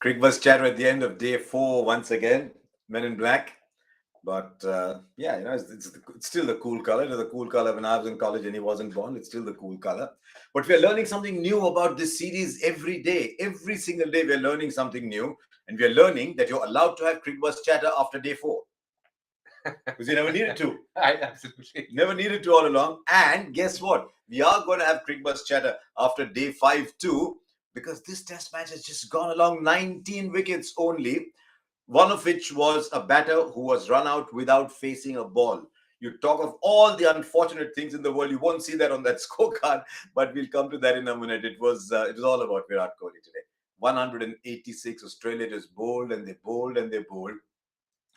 Cricbuzz Chatter at the end of day 4 once again. Men in Black. But yeah, it's still the cool color. It was the cool color when I was in college and he wasn't born. It's still the cool color. But we're learning something new about this series every day. Every single day, we're learning something new. And we're learning that you're allowed to have Cricbuzz Chatter after day 4. Because you never needed to. I absolutely never needed to all along. And guess what? We are going to have Cricbuzz Chatter after day 5 too. Because this test match has just gone along 19 wickets only. One of which was a batter who was run out without facing a ball. You talk of all the unfortunate things in the world. You won't see that on that scorecard, but we'll come to that in a minute. It was all about Virat Kohli today. 186. Australia just bowled and they bowled and they bowled,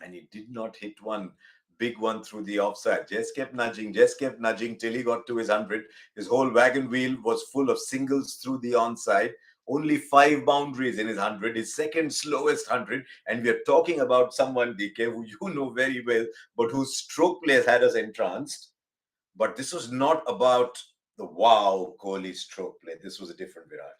and he did not hit one big one through the offside. Just kept nudging till he got to his 100. His whole wagon wheel was full of singles through the onside. Only 5 boundaries in his 100, his second slowest 100. And we are talking about someone, DK, who you know very well, but whose stroke plays had us entranced. But this was not about the wow Kohli stroke play. This was a different Virat.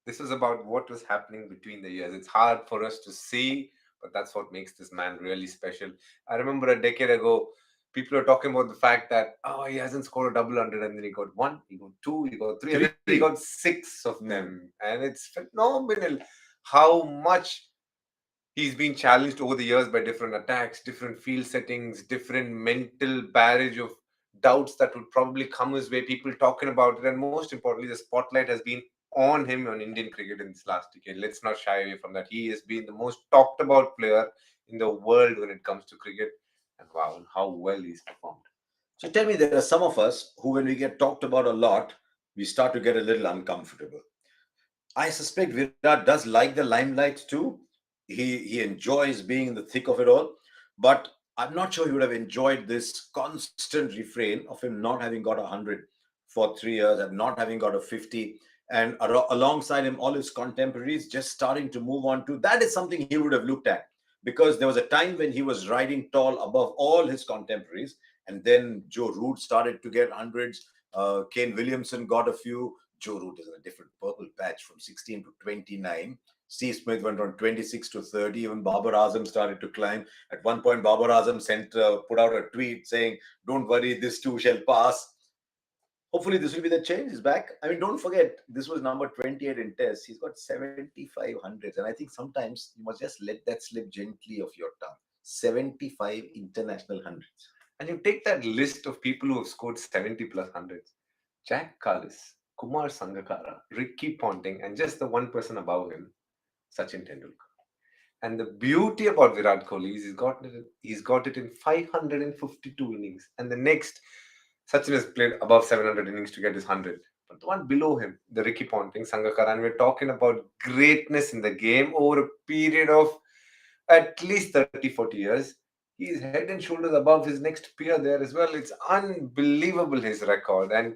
This was about what was happening between the years. It's hard for us to see, but that's what makes this man really special. I remember a decade ago, people were talking about the fact that, oh, he hasn't scored a double hundred, and then he got 1, he got 2, he got 3, and then he got 6 of them. And it's phenomenal how much he's been challenged over the years by different attacks, different field settings, different mental barrage of doubts that would probably come his way, people talking about it. And most importantly, the spotlight has been on him on Indian cricket in this last decade. Let's not shy away from that. He has been the most talked about player in the world when it comes to cricket. And wow, how well he's performed. So tell me, there are some of us who, when we get talked about a lot, we start to get a little uncomfortable. I suspect Virat does like the limelight too. He enjoys being in the thick of it all, but I'm not sure he would have enjoyed this constant refrain of him not having got 100 for 3 years and not having got a 50, and alongside him all his contemporaries just starting to move on to that. Is something he would have looked at, because there was a time when he was riding tall above all his contemporaries, and then Joe Root started to get hundreds. Kane Williamson got a few. Joe Root is in a different purple patch from 16 to 29. Steve Smith went from 26 to 30. Even Babar Azam started to climb. At one point, Babar Azam put out a tweet saying, "Don't worry, this too shall pass." Hopefully, this will be the change. He's back. I mean, don't forget, this was number 28 in Tests. He's got 75 hundreds. And I think sometimes you must just let that slip gently off your tongue. 75 international hundreds. And you take that list of people who have scored 70 plus hundreds: Jack Callis, Kumar Sangakkara, Ricky Ponting, and just the one person above him, Sachin Tendulkar. And the beauty about Virat Kohli is he's got it in 552 innings. And the next, Sachin has played above 700 innings to get his 100. But the one below him, the Ricky Ponting, Sangakkara, and we're talking about greatness in the game over a period of at least 30, 40 years. He's head and shoulders above his next peer there as well. It's unbelievable, his record. And,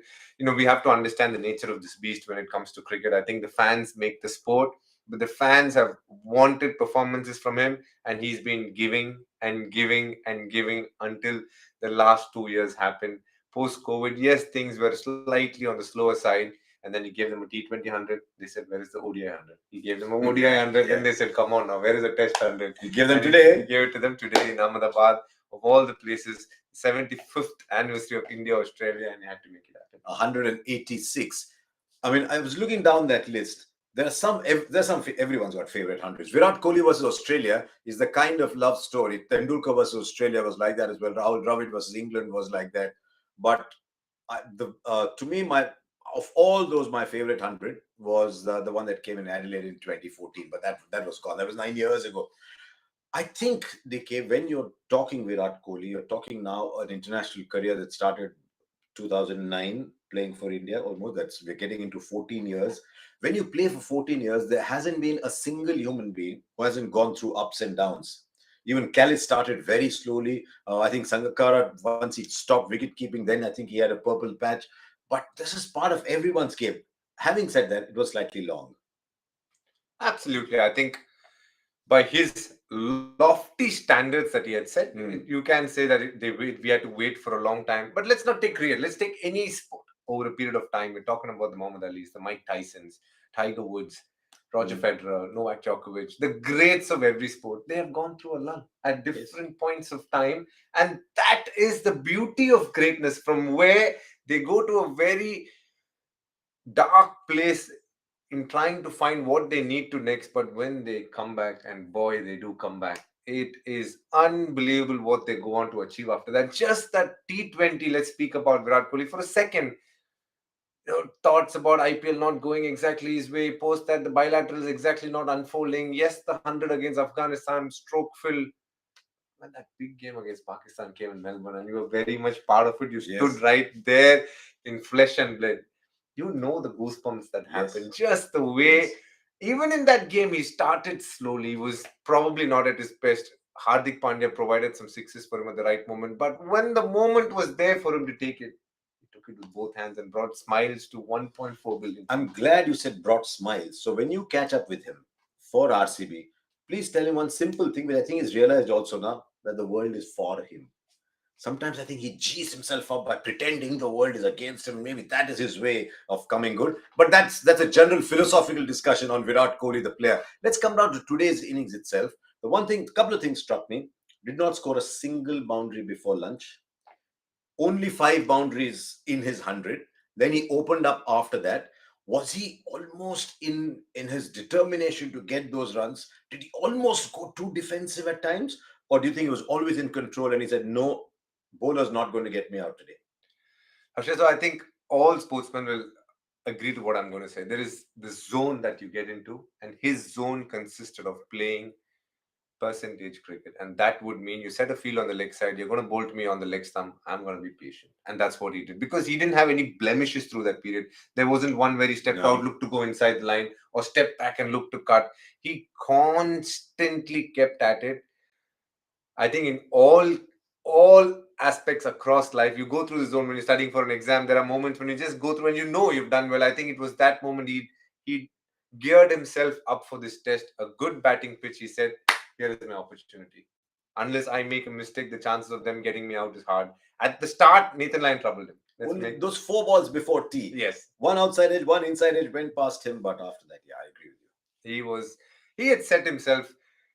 we have to understand the nature of this beast when it comes to cricket. I think the fans make the sport, but the fans have wanted performances from him, and he's been giving and giving and giving until the last 2 years happened. Post-COVID, yes, things were slightly on the slower side, and then he gave them a T20 100. They said, "Where is the ODI 100?" He gave them a ODI 100. Then they said, "Come on now, where is the Test 100?" He gave them today. He gave it to them today in Ahmedabad, of all the places. 75th anniversary of India-Australia, and he had to make it happen. 186. I mean, I was looking down that list. There's some. Everyone's got favorite hundreds. Virat Kohli versus Australia is the kind of love story. Tendulkar versus Australia was like that as well. Rahul Dravid versus England was like that. But to me, of all those, my favorite 100 was the one that came in Adelaide in 2014. But that was gone. That was 9 years ago. I think, DK, when you're talking Virat Kohli, you're talking now an international career that started 2009, playing for India. Almost we're getting into 14 years. When you play for 14 years, there hasn't been a single human being who hasn't gone through ups and downs. Even Callis started very slowly. I think Sangakkara, once he stopped wicket keeping, then I think he had a purple patch. But this is part of everyone's game. Having said that, it was slightly long. Absolutely. I think by his lofty standards that he had set, you can say that we had to wait for a long time. But let's not take cricket. Let's take any sport over a period of time. We're talking about the Muhammad Ali's, the Mike Tysons, Tiger Woods. Roger Federer, Novak Djokovic, the greats of every sport, they have gone through a lull at Yes. different points of time. And that is the beauty of greatness, from where they go to a very dark place in trying to find what they need to next. But when they come back, and boy, they do come back, it is unbelievable what they go on to achieve after that. Just that T20, let's speak about Virat Kohli for a second. Thoughts about IPL not going exactly his way, post that the bilaterals exactly not unfolding. Yes, the 100 against Afghanistan, stroke fill. When that big game against Pakistan came in Melbourne, and you were very much part of it, you stood Yes. right there in flesh and blood. You know the goosebumps that Yes. happened. Just the way, Yes. even in that game, he started slowly. He was probably not at his best. Hardik Pandya provided some sixes for him at the right moment. But when the moment was there for him to take it, he took it with both hands and brought smiles to 1.4 billion I'm people. glad you said brought smiles. So when you catch up with him for RCB, please tell him one simple thing, which I think he's realized also now, that the world is for him. Sometimes I think he G's himself up by pretending the world is against him. Maybe that is his way of coming good. But that's a general philosophical discussion on Virat Kohli, the player. Let's come down to today's innings itself. The one thing, a couple of things struck me. Did not score a single boundary before lunch. Only five boundaries in his 100. Then he opened up after that. Was he almost in his determination to get those runs? Did he almost go too defensive at times? Or do you think he was always in control and he said, no, bowler's not going to get me out today? Harsha, so I think all sportsmen will agree to what I'm going to say. There is the zone that you get into, and his zone consisted of playing percentage cricket, and that would mean you set a field on the leg side, you're going to bolt me on the leg stump, I'm going to be patient. And that's what he did, because he didn't have any blemishes through that period. There wasn't one where he stepped out, No. looked to go inside the line, or stepped back and looked to cut. He constantly kept at it. I think in all aspects across life, you go through the zone when you're studying for an exam. There are moments when you just go through and you know you've done well. I think it was that moment he geared himself up for this test. A good batting pitch. He said, "Here is my opportunity. Unless I make a mistake, the chances of them getting me out is hard." At the start, Nathan Lyon troubled him. Only those four balls before tea. Yes. One outside edge, one inside edge went past him. But after that, yeah, I agree with you. He had set himself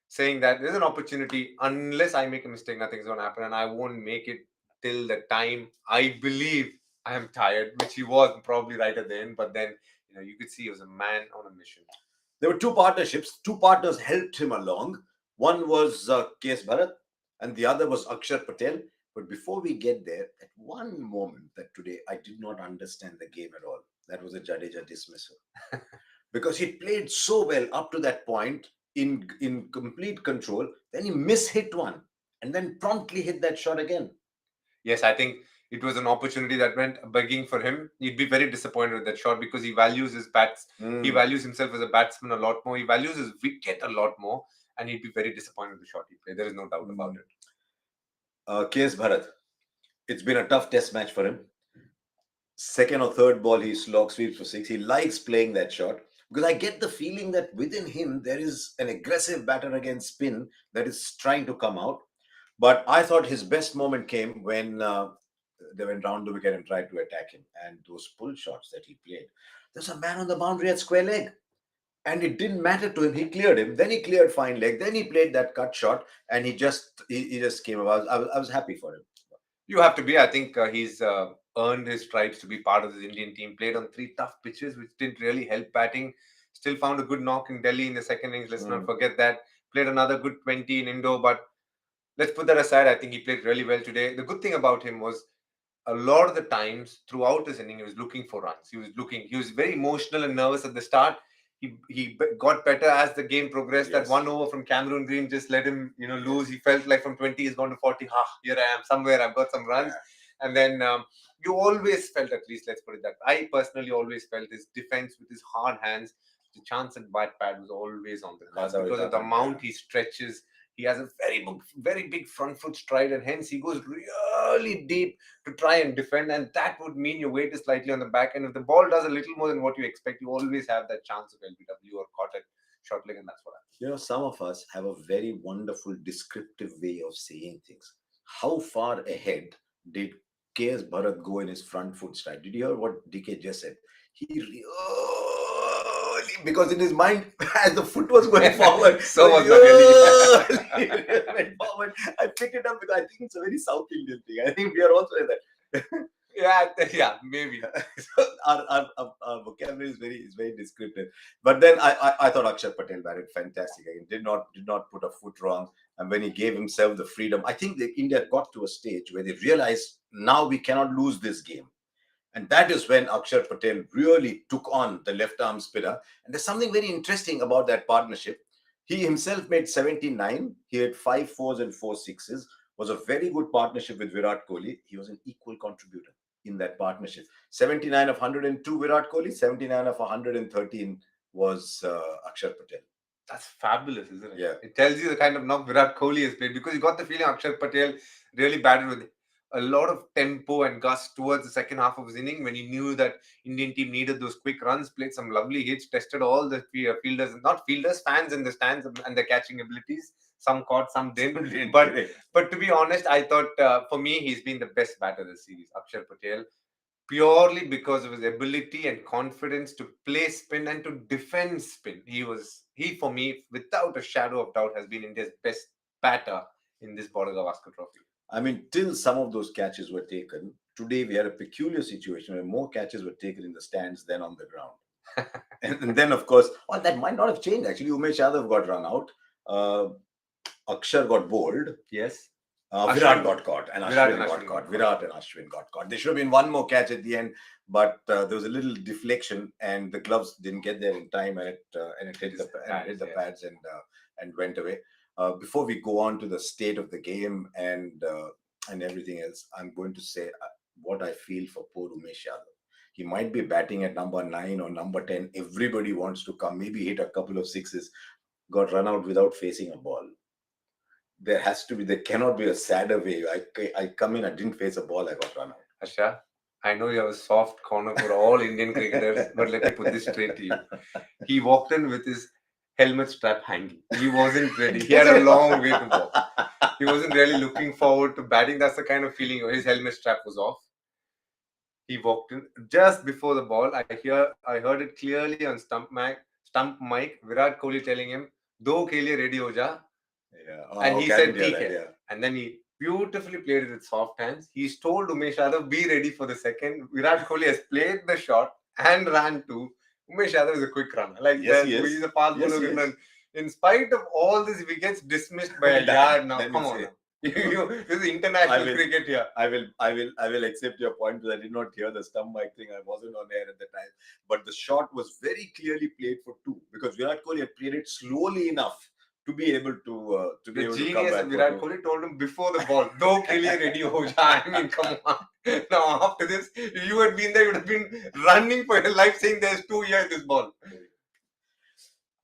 saying that there's an opportunity. Unless I make a mistake, nothing's going to happen, and I won't make it till the time I believe I am tired, which he was probably right at the end. But then, you could see he was a man on a mission. There were two partnerships. Two partners helped him along. One was K.S. Bharat and the other was Akshar Patel. But before we get there, at one moment that today I did not understand the game at all. That was a Jadeja dismissal. Because he played so well up to that point in complete control. Then he mishit one and then promptly hit that shot again. Yes, I think it was an opportunity that went begging for him. He'd be very disappointed with that shot because he values his bats. He values himself as a batsman a lot more. He values his wicket a lot more. And he'd be very disappointed with the shot he played. There is no doubt about it. K.S. Bharat. It's been a tough test match for him. Second or third ball, he slog sweeps for six. He likes playing that shot because I get the feeling that within him there is an aggressive batter against spin that is trying to come out. But I thought his best moment came when they went round the wicket and tried to attack him. And those pull shots that he played. There's a man on the boundary at square leg. And it didn't matter to him. He cleared him. Then he cleared fine leg. Then he played that cut shot, and he just came about. I was happy for him. You have to be. I think he's earned his stripes to be part of this Indian team. Played on three tough pitches, which didn't really help batting. Still found a good knock in Delhi in the second innings. Let's not forget that. Played another good 20 in Indo, but let's put that aside. I think he played really well today. The good thing about him was a lot of the times throughout his inning, he was looking for runs. He was very emotional and nervous at the start. He got better as the game progressed. Yes. That one over from Cameron Green just let him, lose. He felt like from 20 he's gone to 40. Here I am somewhere. I've got some runs. Yeah. And then you always felt, at least let's put it that. I personally always felt his defense with his hard hands. The chance at bat pad was always on the cards because of the amount he stretches. He has a very big front foot stride, and hence he goes really deep to try and defend. And that would mean your weight is slightly on the back. And if the ball does a little more than what you expect, you always have that chance of LBW or caught at short leg, and that's what happens. Some of us have a very wonderful descriptive way of saying things. How far ahead did K.S. Bharat go in his front foot stride? Did you hear what DK just said? He because in his mind, as the foot was going forward, So was the it went forward. I picked it up because I think it's a very South Indian thing. I think we are also like that. Yeah, maybe. So our vocabulary is very descriptive. But then I thought Akshar Patel batted fantastic again. Did not put a foot wrong. And when he gave himself the freedom, I think that India got to a stage where they realized now we cannot lose this game. And that is when Akshar Patel really took on the left arm spinner. And there's something very interesting about that partnership. He himself made 79. He had 5 fours and 4 sixes. Was a very good partnership with Virat Kohli. He was an equal contributor in that partnership. 79 of 102 Virat Kohli, 79 of 113 was Akshar Patel. That's fabulous, isn't it? Yeah. It tells you the kind of knock Virat Kohli has played, because you got the feeling Akshar Patel really batted with a lot of tempo and gust towards the second half of his inning, when he knew that Indian team needed those quick runs, played some lovely hits, tested all the fielders, not fielders, fans in the stands and their catching abilities. Some caught, some didn't. But to be honest, I thought for me, he's been the best batter this series, Akshar Patel, purely because of his ability and confidence to play spin and to defend spin. He for me, without a shadow of doubt, has been India's best batter in this Border Gavaskar Trophy. I mean, till some of those catches were taken, today we had a peculiar situation where more catches were taken in the stands than on the ground. and then, of course, that might not have changed. Actually, Umesh Yadav got run out. Akshar got bowled. Yes. Virat got caught, and Ashwin got caught. Virat and Ashwin got caught. There should have been one more catch at the end, but there was a little deflection, and the gloves didn't get there in time, and it hit the pads and went away. Before we go on to the state of the game and everything else, I'm going to say what I feel for poor Umesh Yadav. He might be batting at number 9 or number 10. Everybody wants to come, maybe hit a couple of sixes. Got run out without facing a ball. There cannot be a sadder way. I come in, I didn't face a ball, I got run out. Harsha, I know you have a soft corner for all Indian cricketers, but let me put this straight to you. He walked in with his helmet strap hanging. He wasn't ready. He had a long way to walk. He wasn't really looking forward to batting. That's the kind of feeling. His helmet strap was off. He walked in just before the ball. I heard it clearly on stump mic. Virat Kohli telling him, "Do ke liye ready ho ja." Yeah. And he said, "TK." And then he beautifully played it with soft hands. He's told Umesh Yadav, "Be ready for the second." Virat Kohli has played the shot and ran to. Umesh Yadav is a quick runner. He's a fast bowler. In spite of all this, if he gets dismissed by a yard now, come on. This is international cricket here. I will accept your point, because I did not hear the stump mic thing. I wasn't on air at the time. But the shot was very clearly played for 2, because Virat Kohli had played it slowly enough to be able to be able to come back. Virat Kohli told him before the ball, "Do ke liye ready ho ja." I mean, come on. Now after this, if you had been there, you would have been running for your life, saying there's 2 here in this ball.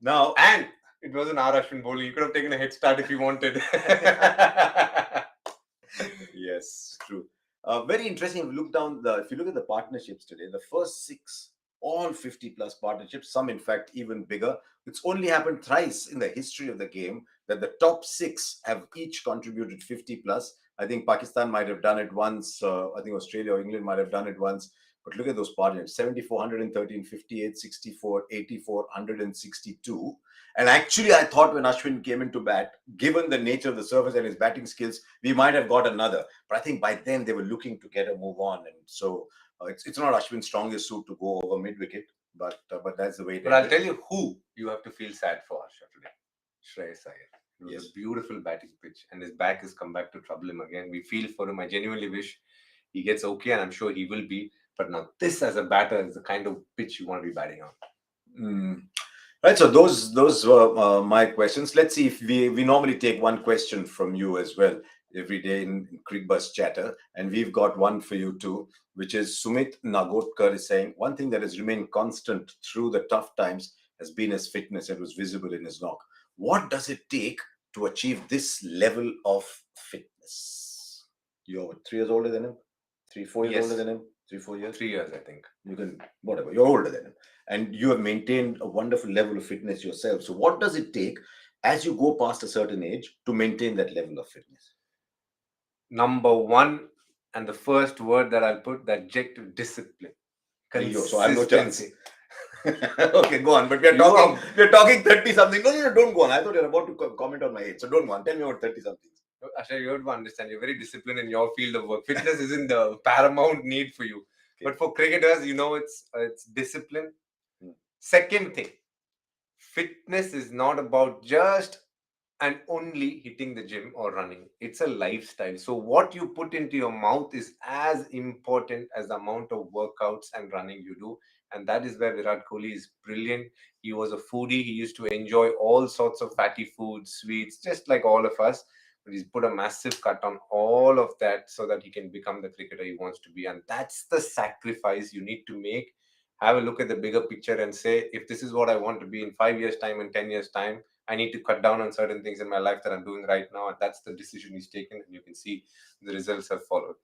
Now, and it wasn't Ashwin bowling. You could have taken a head start if you wanted. Yes, true. Very interesting. If you look at the partnerships today, the first 6, all 50 plus partnerships, some in fact even bigger. It's only happened thrice in the history of the game that the top 6 have each contributed 50 plus. I think Pakistan might have done it once. I think Australia or England might have done it once. But look at those partnerships: 74, 113, 58, 64, 84, 162. And actually, I thought when Ashwin came into bat, given the nature of the surface and his batting skills, we might have got another. But I think by then they were looking to get a move on. And so it's not Ashwin's strongest suit to go over mid-wicket. But that's the way it is. But I'll tell you who you have to feel sad for, Harsha, today. Shreyas Iyer. It was a beautiful batting pitch, and his back has come back to trouble him again. We feel for him. I genuinely wish he gets okay, and I'm sure he will be. But now this, as a batter, is the kind of pitch you want to be batting on. Right, so those were my questions. Let's see if we normally take one question from you as well every day in Cricbuzz Chatter, and we've got one for you too, which is Sumit Nagotkar is saying, one thing that has remained constant through the tough times has been his fitness. It was visible in his knock. What does it take to achieve this level of fitness? You're 3 years older than him? 4 years older than him? 3-4 years? 3 years, I think. You can, whatever, you're older than him. And you have maintained a wonderful level of fitness yourself. So what does it take as you go past a certain age to maintain that level of fitness? Number 1, and the first word that I'll put, the adjective discipline. So I have no chance. Okay, go on. But You are we're talking 30 something. No, no, no, don't go on. I thought you're about to comment on my age. So don't go on. Tell me about 30 something. Asha, you have to understand, you're very disciplined in your field of work. Fitness isn't the paramount need for you. Okay. But for cricketers, it's discipline. Hmm. Second thing, fitness is not about just and only hitting the gym or running. It's a lifestyle. So what you put into your mouth is as important as the amount of workouts and running you do. And that is where Virat Kohli is brilliant. He was a foodie. He used to enjoy all sorts of fatty foods, sweets, just like all of us. But he's put a massive cut on all of that so that he can become the cricketer he wants to be. And that's the sacrifice you need to make. Have a look at the bigger picture and say, if this is what I want to be in 5 years' time and 10 years' time, I need to cut down on certain things in my life that I'm doing right now. And that's the decision he's taken. And you can see the results have followed.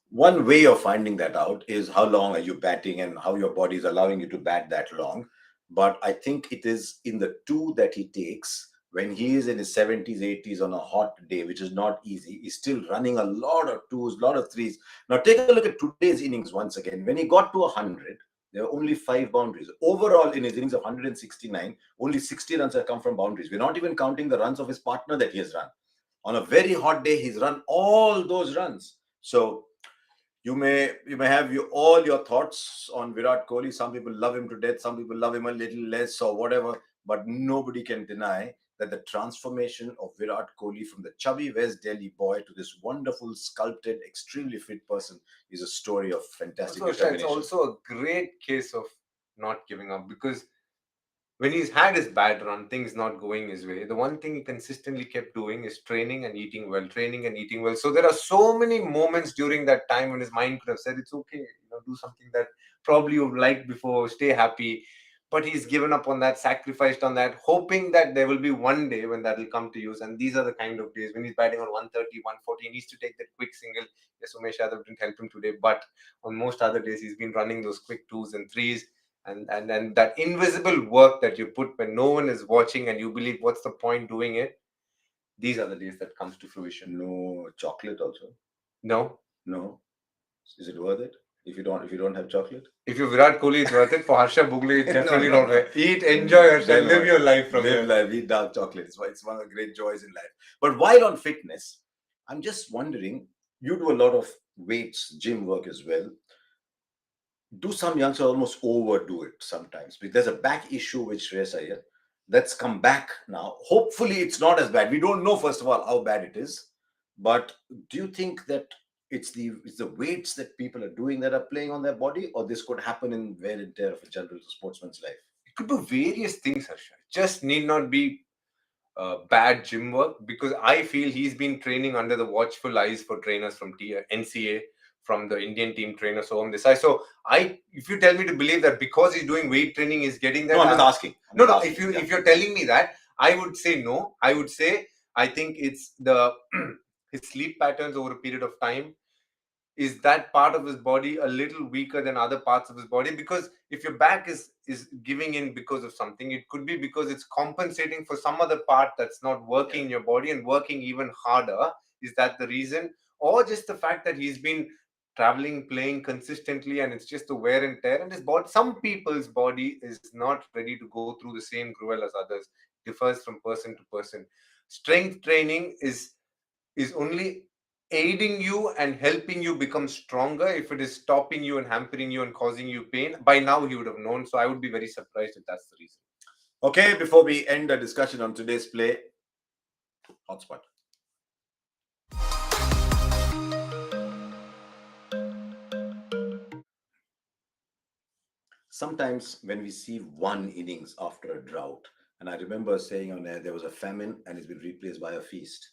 One way of finding that out is how long are you batting and how your body is allowing you to bat that long. But I think it is in the two that he takes when he is in his 70s, 80s on a hot day, which is not easy. He's still running a lot of twos, a lot of threes. Now, take a look at today's innings once again. When he got to 100, there were only 5 boundaries. Overall, in his innings of 169, only 60 runs have come from boundaries. We're not even counting the runs of his partner that he has run. On a very hot day, he's run all those runs. So, you may have all your thoughts on Virat Kohli. Some people love him to death, some people love him a little less or whatever, but nobody can deny that the transformation of Virat Kohli from the chubby West Delhi boy to this wonderful, sculpted, extremely fit person is a story of fantastic Also, Asha, it's determination. also a great case of not giving up, because when he's had his bad run, things not going his way, the one thing he consistently kept doing is training and eating well, training and eating well. So there are so many moments during that time when his mind could have said, it's okay, do something that probably you've liked before, stay happy. But he's given up on that, sacrificed on that, hoping that there will be one day when that will come to use. And these are the kind of days when he's batting on 130, 140, he needs to take that quick single. Yes, Umesh Yadav didn't help him today, but on most other days, he's been running those quick twos and threes, and that invisible work that you put when no one is watching and you believe, what's the point doing it? These are the days that comes to fruition. No chocolate also. No. Is it worth it if you don't have chocolate? If you're Virat Kohli, it's worth it. For Harsha Bhogle, it's definitely No, not no. worth it. Eat, enjoy, Harsha, Then live what? your life from Live here. life, eat dark chocolate. It's one of the great joys in life. But while on fitness, I'm just wondering, you do a lot of weights, gym work as well. Do some youngsters almost overdo it sometimes? Because there's a back issue with Shreyas Iyer that's come back now. Hopefully, it's not as bad. We don't know, first of all, how bad it is. But do you think that it's the weights that people are doing that are playing on their body, or this could happen in wear and tear of a general sportsman's life? It could be various things, Harsha. Just need not be bad gym work, because I feel he's been training under the watchful eyes for trainers from NCA, from the Indian team trainer, so on this side. So if you tell me to believe that because he's doing weight training, he's getting that. No, I'm just asking. No. If you're telling me that, I would say no. I would say I think it's the his sleep patterns over a period of time. Is that part of his body a little weaker than other parts of his body? Because if your back is giving in because of something, it could be because it's compensating for some other part that's not working in your body and working even harder. Is that the reason? Or just the fact that he's been traveling, playing consistently, and it's just the wear and tear, and his body, some people's body is not ready to go through the same gruel as others. Differs from person to person. Strength training is only aiding you and helping you become stronger. If it is stopping you and hampering you and causing you pain, by now he would have known. So I would be very surprised if that's the reason. Okay, before we end the discussion on today's play, hotspot. Sometimes when we see one innings after a drought, and I remember saying on there was a famine and it's been replaced by a feast.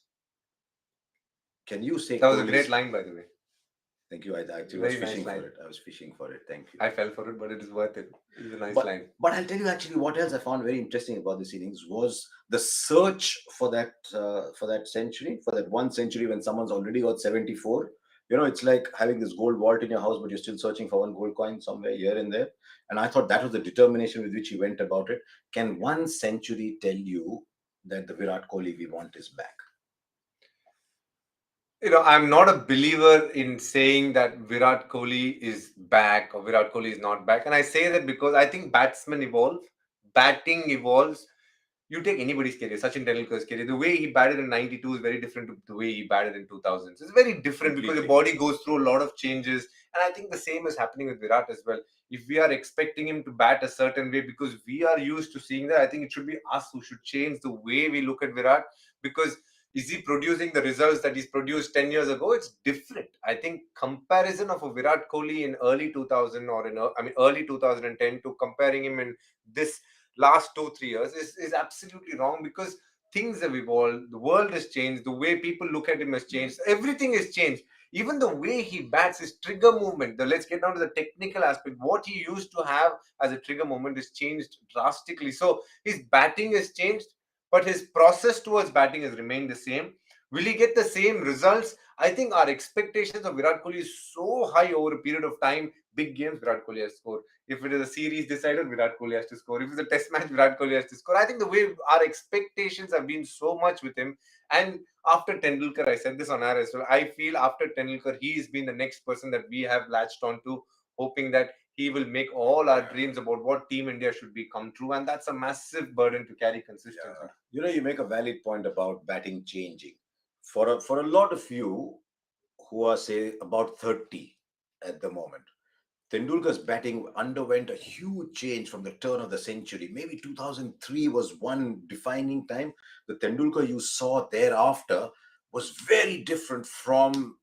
Can you say That was a Kohli's- great line, by the way. Thank you. I actually Very was nice fishing line. for it. I was fishing for it. Thank you. I fell for it, but it is worth it. It's a nice But, line. but I'll tell you actually what else I found very interesting about this innings was the search for that century, for that one century when someone's already got 74. It's like having this gold vault in your house, but you're still searching for one gold coin somewhere here and there. And I thought that was the determination with which he went about it. Can one century tell you that the Virat Kohli we want is back? I'm not a believer in saying that Virat Kohli is back or Virat Kohli is not back. And I say that because I think batsmen evolve, batting evolves. You take anybody's career, Sachin Tendulkar's career, the way he batted in 92 is very different to the way he batted in 2000s. It's very different because the Completely. body goes through a lot of changes. And I think the same is happening with Virat as well. If we are expecting him to bat a certain way because we are used to seeing that, I think it should be us who should change the way we look at Virat, because is he producing the results that he's produced 10 years ago? It's different. I think comparison of a Virat Kohli in early 2000 or early 2010 to comparing him in this last 2 3 years is absolutely wrong, because things have evolved, the world has changed, the way people look at him has changed, everything has changed. Even the way he bats, his trigger movement, let's get down to the technical aspect. What he used to have as a trigger movement has changed drastically. So his batting has changed, but his process towards batting has remained the same. Will he get the same results? I think our expectations of Virat Kohli is so high over a period of time. Big games, Virat Kohli has scored. If it is a series decided, Virat Kohli has to score. If it's a test match, Virat Kohli has to score. I think the way our expectations have been so much with him. And after Tendulkar, I said this on air as well, I feel after Tendulkar, he's been the next person that we have latched on to, hoping that he will make all our dreams about what Team India should be come true. And that's a massive burden to carry consistently. You make a valid point about batting changing. For a lot of you who are, say, about 30 at the moment, Tendulkar's batting underwent a huge change from the turn of the century. Maybe 2003 was one defining time. The Tendulkar you saw thereafter was very different from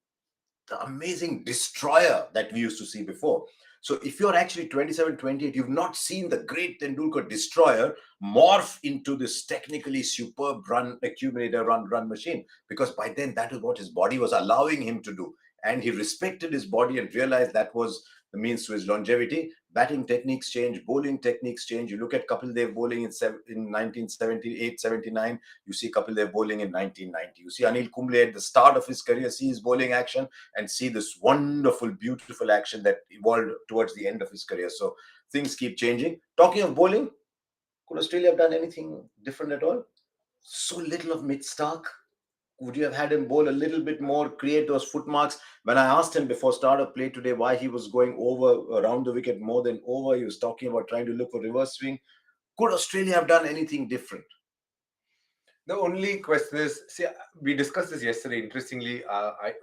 the amazing destroyer that we used to see before. So if you're actually 27, 28, you've not seen the great Tendulkar destroyer morph into this technically superb run accumulator, run machine, because by then that is what his body was allowing him to do. And he respected his body and realized that was the means to his longevity. Batting techniques change, bowling techniques change. You look at Kapil Dev bowling in 1978, 79. You see Kapil Dev bowling in 1990. You see Anil Kumble at the start of his career, see his bowling action, and see this wonderful, beautiful action that evolved towards the end of his career. So things keep changing. Talking of bowling, could Australia have done anything different at all? So little of Mitch Stark. Would you have had him bowl a little bit more, create those footmarks? When I asked him before start of play today why he was going over around the wicket more than over, he was talking about trying to look for reverse swing. Could Australia have done anything different? The only question is, see, we discussed this yesterday. Interestingly,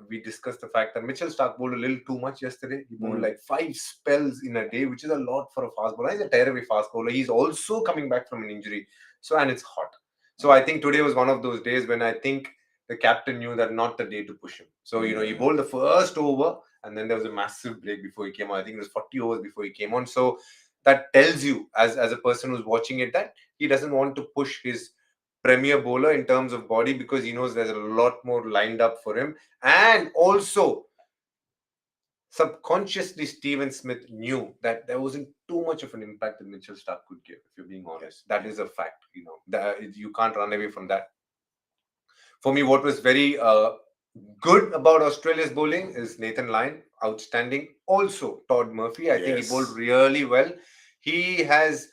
we discussed the fact that Mitchell Stark bowled a little too much yesterday. He bowled like 5 spells in a day, which is a lot for a fast bowler. He's a terribly fast bowler. He's also coming back from an injury. So, and it's hot. So I think today was one of those days when I think the captain knew that not the day to push him. So, he bowled the first over, and then there was a massive break before he came on. I think it was 40 overs before he came on. So that tells you, as a person who's watching it, that he doesn't want to push his premier bowler in terms of body, because he knows there's a lot more lined up for him. And also, subconsciously, Steven Smith knew that there wasn't too much of an impact that Mitchell Stark could give, if you're being honest. That is a fact. You can't run away from that. For me, what was very good about Australia's bowling is Nathan Lyon, outstanding. Also, Todd Murphy, I think he bowled really well. He has,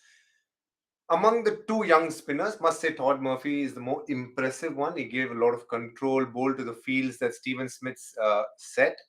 among the two young spinners, must say Todd Murphy is the more impressive one. He gave a lot of control, bowl to the fields that Steven Smith's set.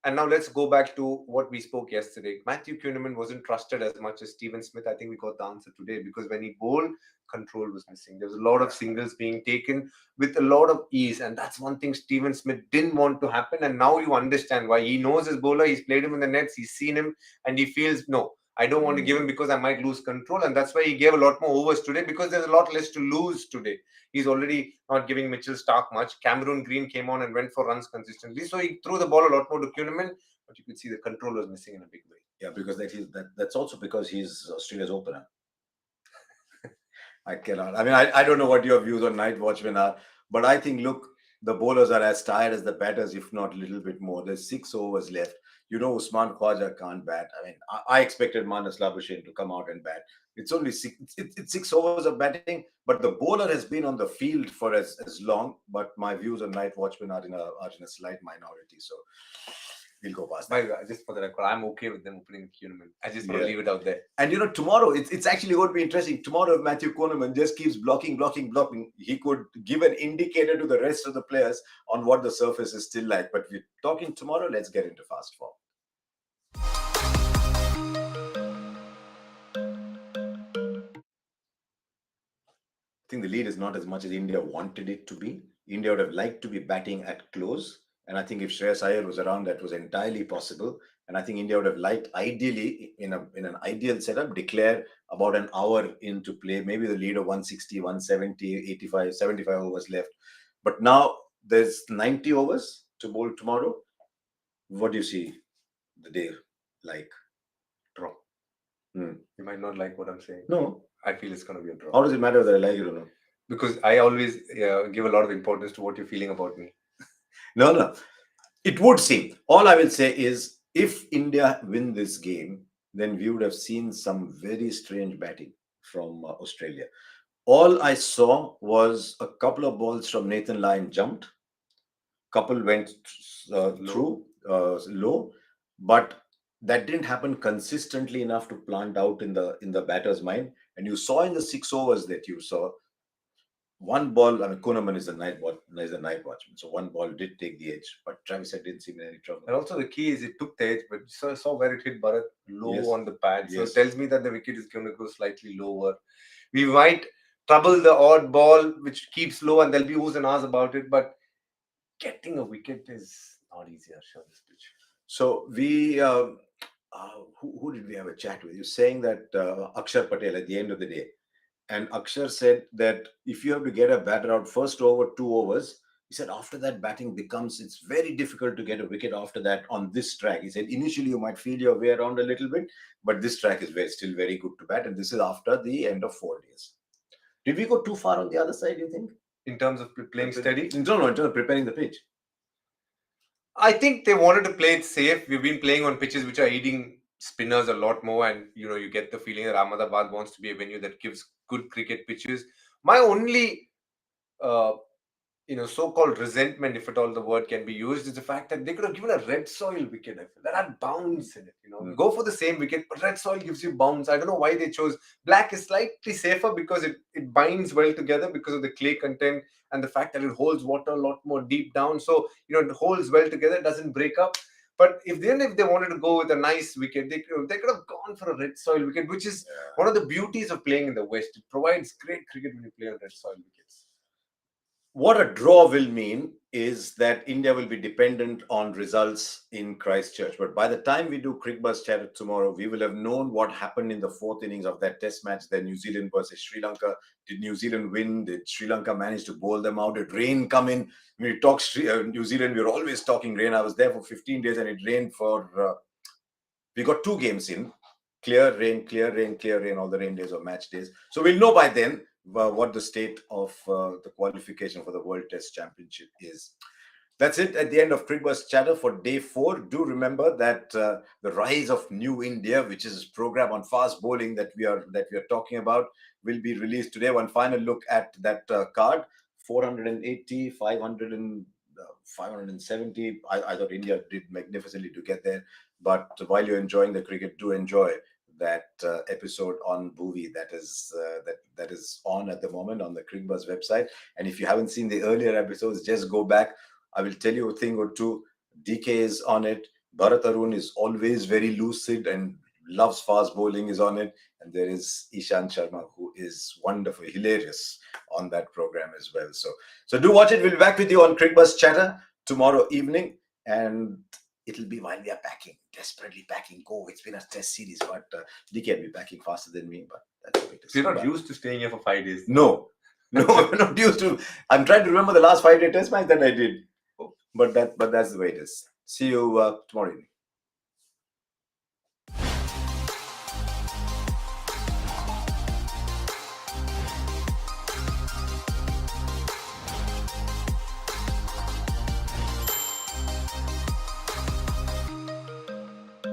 And now let's go back to what we spoke yesterday. Matthew Kuhneman wasn't trusted as much as Steven Smith. I think we got the answer today, because when he bowled, control was missing. There was a lot of singles being taken with a lot of ease. And that's one thing Steven Smith didn't want to happen. And now you understand why. He knows his bowler. He's played him in the nets. He's seen him. And he feels, no, I don't want to give him because I might lose control. And that's why he gave a lot more overs today, because there's a lot less to lose today. He's already not giving Mitchell Stark much. Cameron Green came on and went for runs consistently. So he threw the ball a lot more to Kuhneman, but you could see the control was missing in a big way. Yeah, because that's also because he's Australia's opener. I cannot. I mean, I don't know what your views on night watchmen are, but I think, look, the bowlers are as tired as the batters, if not a little bit more. There's 6 overs left. Usman Khwaja can't bat. I mean, I expected Manas Labuschagne to come out and bat. It's only it's 6 overs of batting, but the bowler has been on the field for as long. But my views on night watchmen are in a slight minority. So we'll go past By that. the way, just for the record, I'm okay with them opening with Kuhneman. I just want to Yeah. leave it out there. And tomorrow it's actually going to be interesting. Tomorrow, if Matthew Koneman just keeps blocking, he could give an indicator to the rest of the players on what the surface is still like. But we're talking tomorrow. Let's get into fast form. I think the lead is not as much as India wanted it to be. India would have liked to be batting at close. And I think if Shreyas Iyer was around, that was entirely possible. And I think India would have liked, ideally, in an ideal setup, declare about an hour into play, maybe the lead of 160, 170, 85, 75 overs left. But now there's 90 overs to bowl tomorrow. What do you see the day like? Draw. Hmm. You might not like what I'm saying. No. I feel it's going to be a draw. How does it matter whether I like it or not? Because I always give a lot of importance to what you're feeling about me. No. It would seem. All I will say is, if India win this game, then we would have seen some very strange batting from Australia. All I saw was a couple of balls from Nathan Lyon jumped, couple went through low, but that didn't happen consistently enough to plant out in the batter's mind. And you saw in the 6 overs that you saw, one ball, I mean, Koneman is a night watchman, so one ball did take the edge, but Travis Head didn't seem in any trouble. And also the key is it took the edge, but you saw where it hit Bharat low Yes. on the pad. So Yes. it tells me that the wicket is going to go slightly lower. We might trouble the odd ball, which keeps low, and there'll be who's and ahs about it, but getting a wicket is not easy, Harsha, on this pitch. So we, who did we have a chat with? You're saying that Akshar Patel at the end of the day, and Akshar said that if you have to get a batter out first over 2 overs, he said after that batting it's very difficult to get a wicket after that on this track. He said initially you might feel your way around a little bit, but this track is still very good to bat, and this is after the end of 4 days. Did we go too far on the other side, you think? In terms of playing steady? No, in terms of preparing the pitch. I think they wanted to play it safe. We've been playing on pitches which are aiding spinners a lot more, and you get the feeling that Ahmedabad wants to be a venue that gives good cricket pitches. My only so-called resentment, if at all the word can be used, is the fact that they could have given a red soil wicket. I feel that had bounce in it. Go for the same wicket, but red soil gives you bounce. I don't know why they chose black. Is slightly safer because it binds well together because of the clay content and the fact that it holds water a lot more deep down. So it holds well together, doesn't break up. But if they wanted to go with a nice wicket, they could have gone for a red soil wicket, which is one of the beauties of playing in the West. It provides great cricket when you play on red soil wickets. What a draw will mean is that India will be dependent on results in Christchurch. But by the time we do Cricbuzz Chatter tomorrow, we will have known what happened in the 4th innings of that test match, then New Zealand versus Sri Lanka. Did New Zealand win? Did Sri Lanka manage to bowl them out? Did rain come in? When we talk New Zealand, we're always talking rain. I was there for 15 days and it rained for... we got 2 games in. Clear rain, all the rain days or match days. So we'll know by then what the state of the qualification for the World Test Championship is. That's it at the end of Cricbuzz Chatter for day 4. Do remember that the Rise of New India, which is a program on fast bowling that we are talking about, will be released today. One final look at that card: 480, 500 and 570. I thought India did magnificently to get there. But while you're enjoying the cricket, do enjoy that episode on Bhuvi that is on at the moment on the Cricbuzz website. And if you haven't seen the earlier episodes, just go back. I will tell you a thing or two. DK is on it. Bharat Arun is always very lucid and loves fast bowling, is on it. And there is Ishan Sharma, who is wonderful, hilarious on that program as well. So do watch it. We'll be back with you on Cricbuzz Chatter tomorrow evening. And it'll be while we are packing, desperately packing. It's been a test series, but DK will be packing faster than me. But that's the way it is. You're not used to staying here for 5 days. No, I'm not used to. I'm trying to remember the last 5-day test match that I did. But that's the way it is. See you tomorrow evening.